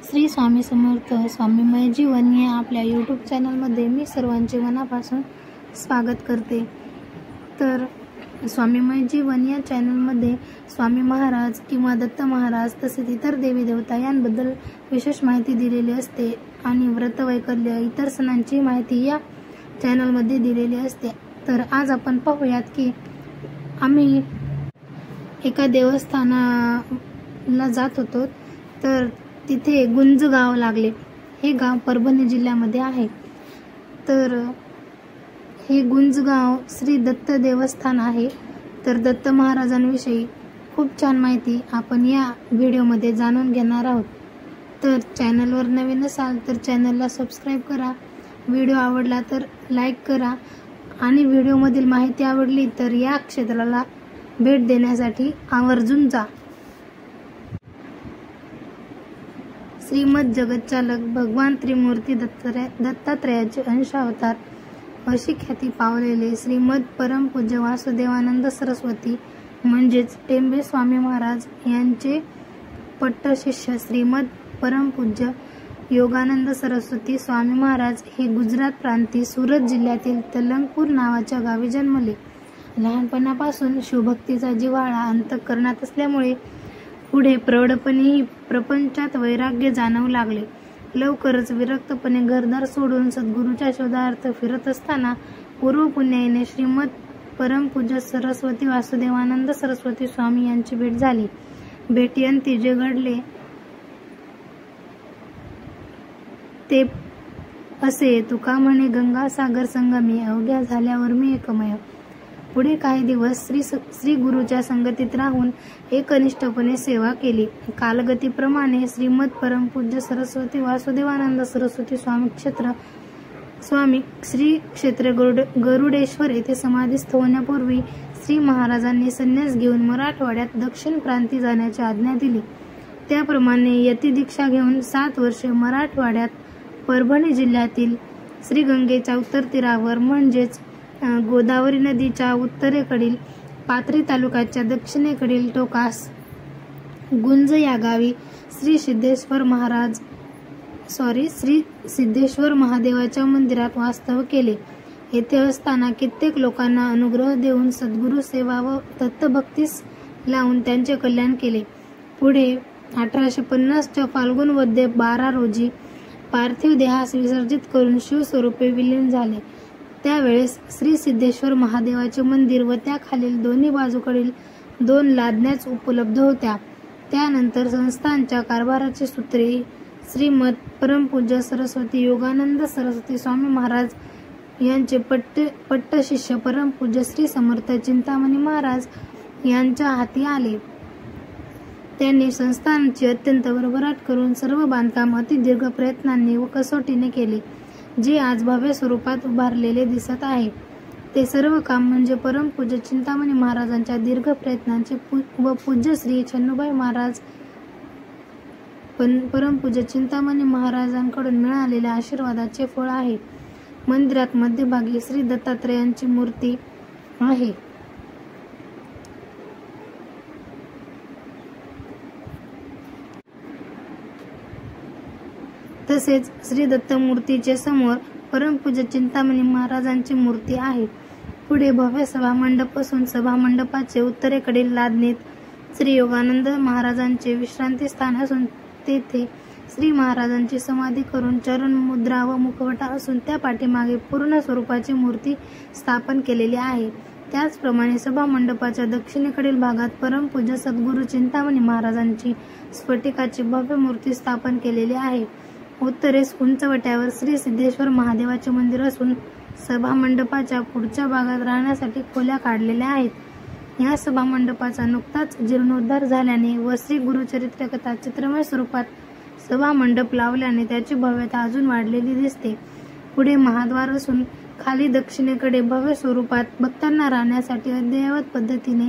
श्री स्वामी समर्थ स्वामीमय जीवन या आपल्या यूट्यूब चॅनलमध्ये मी सर्वांचे मनापासून स्वागत करते। तर स्वामीमय जीवन या चॅनलमध्ये स्वामी महाराज किंवा दत्त महाराज तसेच इतर देवी देवता यांबद्दल विशेष माहिती दिलेली असते आणि व्रत वैकल्य इतर सणांची माहिती या चॅनलमध्ये दिलेली असते। तर आज आपण पाहूयात की आम्ही एका देवस्थानाला जात होतो, तर तिथे गुंज गाव लागले। हे गाव परभणी जिल्ह्यामध्ये आहे। तर हे गुंज गाव श्री दत्त देवस्थान आहे। तर दत्त महाराजांविषयी खूप छान माहिती आपण या व्हिडिओमध्ये जाणून घेणार आहोत। तर चॅनलवर नवीन असाल तर चॅनलला सबस्क्राईब करा, व्हिडिओ आवडला तर लाईक करा आणि व्हिडिओमधील माहिती आवडली तर या क्षेत्राला भेट देण्यासाठी आवर्जून जा। श्रीमद जगतचालक भगवान त्रिमूर्ती दत्तात्रयाचे अंशावतार अशी ख्याती पावलेले श्रीमद परमपूज्य वासुदेवानंद सरस्वती म्हणजेच टेंबे स्वामी महाराज यांचे पट्टशिष्य श्रीमद परमपूज्य योगानंद सरस्वती स्वामी महाराज हे गुजरात प्रांती सुरत जिल्ह्यातील तलंगपूर नावाच्या गावी जन्मले। लहानपणापासून शिवभक्तीचा जिव्हाळा अंतःकरणात असल्यामुळे पुढे प्रौढपणेही प्रपंचात वैराग्य जाणवू लागले। लवकरच विरक्तपणे घरदार सोडून सद्गुरूच्या शोधार्थ फिरत असताना पूर्व पुण्याईने श्रीमद परमपूज्य सरस्वती वासुदेवानंद सरस्वती स्वामी यांची भेट झाली। भेटीअंती जे घडले ते असे, तुका म्हणे गंगा सागर संगमी, अवघ्या झाल्यावर मी एकमय। पुढे काही दिवस श्री गुरुच्या संगतीत राहून एकनिष्ठपणे सेवा केली। कालगतीप्रमाणे श्रीमद परमपूज्य सरस्वती वासुदेवानंद सरस्वती स्वामी श्री क्षेत्र गरुडेश्वर येथे समाधीस्थ होण्यापूर्वी श्री महाराजांनी संन्यास घेऊन मराठवाड्यात दक्षिण प्रांती जाण्याची आज्ञा दिली। त्याप्रमाणे यती दीक्षा घेऊन 7 वर्षे मराठवाड्यात परभणी जिल्ह्यातील श्रीगंगेच्या उत्तर तीरावर म्हणजेच गोदावरी नदीच्या उत्तरेकडील पाथरी तालुक्याच्या दक्षिणेकडील टोकास गुंज या गावी श्री सिद्धेश्वर महादेवाच्या मंदिरात वास्तव्य केले। येथे असताना कित्येक लोकांना अनुग्रह देऊन सद्गुरू सेवा व दत्तभक्तीस लावून त्यांचे कल्याण केले। पुढे 1850च्या फाल्गुन वद्य 12 रोजी पार्थिव देहास विसर्जित करून शिवस्वरूपे विलीन झाले। त्यावेळेस श्री सिद्धेश्वर महादेवाचे मंदिर व त्याखालील दोन्ही बाजूकडील 2 लादण्याच उपलब्ध होत्या। त्यानंतर संस्थानच्या कारभाराची सूत्रे श्रीमद परमपूज्य सरस्वती योगानंद सरस्वती स्वामी महाराज यांचे पट्टशिष्य परमपूज्य श्री समर्थ चिंतामणी महाराज यांच्या हाती आले। त्यांनी संस्थानाची अत्यंत भरभराट करून सर्व बांधकाम अति दीर्घ प्रयत्नांनी व कसोटीने केले, जे आज भव्य स्वरूपात उभारलेले दिसत आहे। ते सर्व काम म्हणजे परमपूज्य चिंतामणी महाराजांच्या दीर्घ प्रयत्नांचे व पूज्य श्री छन्नूबाई महाराज परमपूज्य चिंतामणी महाराजांकडून मिळालेल्या आशीर्वादाचे फळ आहे। मंदिरात मध्यभागी श्री दत्तात्रयांची मूर्ती आहे। तसेच श्री दत्त मूर्तीचे समोर परमपूज्य चिंतामणी महाराजांची मूर्ती आहे। पुढे भव्य सभामंडप असून सभामंडपाचे उत्तरेकडील लादणीत श्री योगानंद महाराजांचे विश्रांती स्थान असून तेथे श्री महाराजांची समाधी करून चरण मुद्रा व मुखवटा असून त्या पाठीमागे पूर्ण स्वरूपाची मूर्ती स्थापन केलेली आहे। त्याचप्रमाणे सभामंडपाच्या दक्षिणेकडील भागात परमपूज्य सद्गुरू चिंतामणी महाराजांची स्फटिकाची भव्य मूर्ती स्थापन केलेली आहे। उत्तरेस उंचवट्यावर श्री सिद्धेश्वर महादेवाचे मंदिर असून सभामंडपाच्या पुढच्या भागात राहण्यासाठी खोल्या काढलेल्या आहेत। या सभामंडपाचा नुकताच जीर्णोद्धार झाल्याने व श्री गुरुचरित्र कथा चित्रमय स्वरूपात सभामंडप लावल्याने त्याची भव्यता अजून वाढलेली दिसते। पुढे महाद्वार असून खाली दक्षिणेकडे भव्य स्वरूपात भक्तांना राहण्यासाठी अद्ययावत पद्धतीने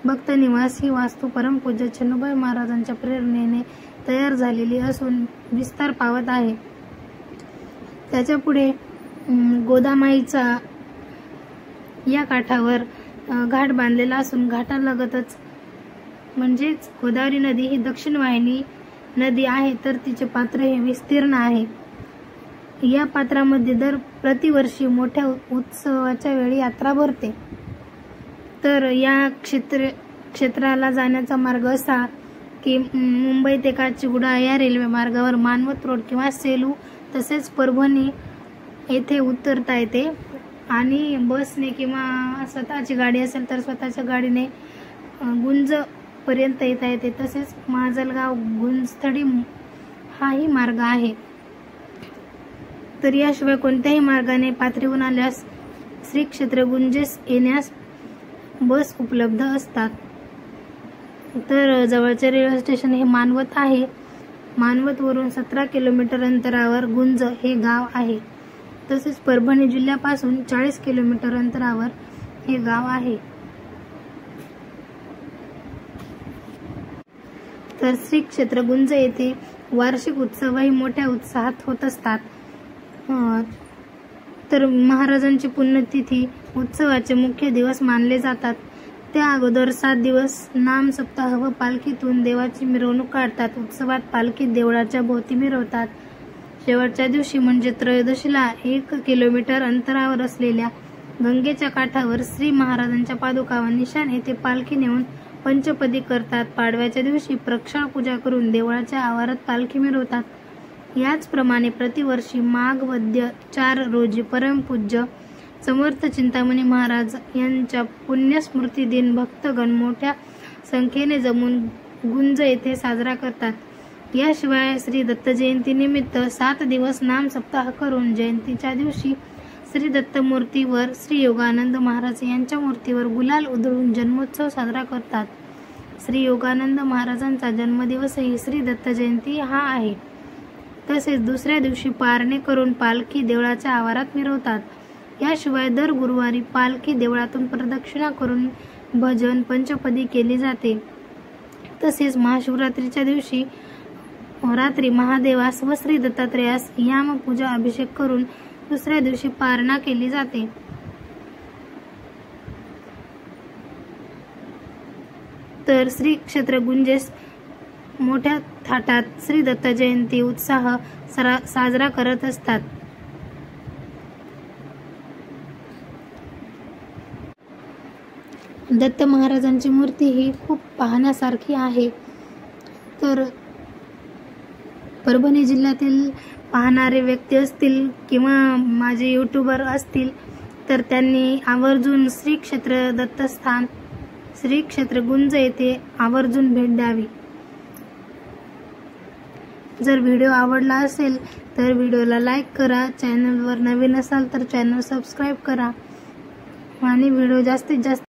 भक्त निवास ही वास्तू परमपूज्य छन्नूबाई महाराजांच्या प्रेरणेने तयार झालेली असून विस्तार पावत आहे। त्याच्या पुढे गोदामाईचा या काठावर घाट बांधलेला असून घाटालगतच म्हणजेच गोदावरी नदी ही दक्षिण वाहिनी नदी आहे तर तिचे पात्र हे विस्तीर्ण आहे. या पात्रामध्ये प्रतिवर्षी मोठ्या उत्सवाच्या वेळी यात्रा भरते. तर या क्षेत्राला जाण्याचा मार्ग असा की मुंबई ते काचीगुडा या रेल्वे मार्गावर मानवत रोड किंवा सेलू तसेच परभणी येथे उतरता येते आणि बसने किंवा स्वतःची गाडी असेल तर स्वतःच्या गाडीने गुंज पर्यंत येता येते. तसेच माजलगाव गुंजस्थळी हाही मार्ग आहे. तर याशिवाय कोणत्याही मार्गाने पाथरीहून आल्यास श्री क्षेत्र गुंजेस येण्यास बस उपलब्ध असतात. तर जवळचे रेल्वे स्टेशन हे मानवत आहे. मानवतवरून 17 किलोमीटर अंतरावर गुंज हे गाव आहे. तसेच परभणी जिल्ह्यापासून 40 किलोमीटर अंतरावर हे गाव आहे. तर श्री क्षेत्र गुंज येथे वार्षिक उत्सवही मोठ्या उत्साहात होत असतात. तर महाराजांची पुण्यतिथी उत्सवाचे मुख्य दिवस मानले जातात. त्या अगोदर 7 दिवस नाम सप्ताह व पालखीतून देवाची मिरवणूक काढतात. उत्सवात पालखीत देवळाच्या भोवती मिरवतात. शेवटच्या दिवशी म्हणजे त्रयोदशीला 1 किलोमीटर अंतरावर असलेल्या गंगेच्या काठावर श्री महाराजांच्या पादुका व निशाण येथे पालखी नेऊन पंचपदी करतात. पाडव्याच्या दिवशी प्रक्षाळ पूजा करून देवळाच्या आवारात पालखी मिरवतात. याचप्रमाणे प्रतिवर्षी माघ वद्य 4 रोजी परमपूज्य समर्थ चिंतामणी महाराज यांच्या पुण्यस्मृती दिन भक्तगण मोठ्या संख्येने जमून गुंज येथे साजरा करतात. याशिवाय श्री दत्त जयंती निमित्त 7 दिवस नाम सप्ताह करून जयंतीच्या दिवशी श्री दत्त मूर्तीवर श्री योगानंद महाराज यांच्या मूर्तीवर गुलाल उधळून जन्मोत्सव साजरा करतात. श्री योगानंद महाराजांचा जन्मदिवसही श्री दत्त जयंती हा आहे. तसेच दुसऱ्या दिवशी पारणे करून पालखी देवळाच्या आवारात मिरवतात. याशिवाय दर गुरुवारी पालखी देवळातून प्रदक्षिणा करून भजन पंचपदी केली जाते. तसेच महाशिवरात्रीच्या दिवशी रात्री महादेवास व श्री दत्तात्रेयास याम पूजा अभिषेक करून दुसऱ्या दिवशी पारणा केली जाते. तर श्री क्षेत्र गुंजेस मोठ्या थाटात श्री दत्त जयंती उत्साह साजरा करत असतात. दत्त महाराजांची मूर्ती ही खूप पाहण्यासारखी आहे. तर परभणी जिल्ह्यातील पाहणारे व्यक्ती असतील किंवा माझे यूट्यूबर असतील तर त्यांनी आवर्जून श्री क्षेत्र दत्तस्थान श्री क्षेत्र गुंज येथे आवर्जून भेट द्यावी. जर व्हिडिओ आवडला असेल तर व्हिडिओला लाईक करा. चॅनलवर नवीन असाल तर चॅनल सबस्क्राईब करा आणि व्हिडिओ जास्तीत जास्त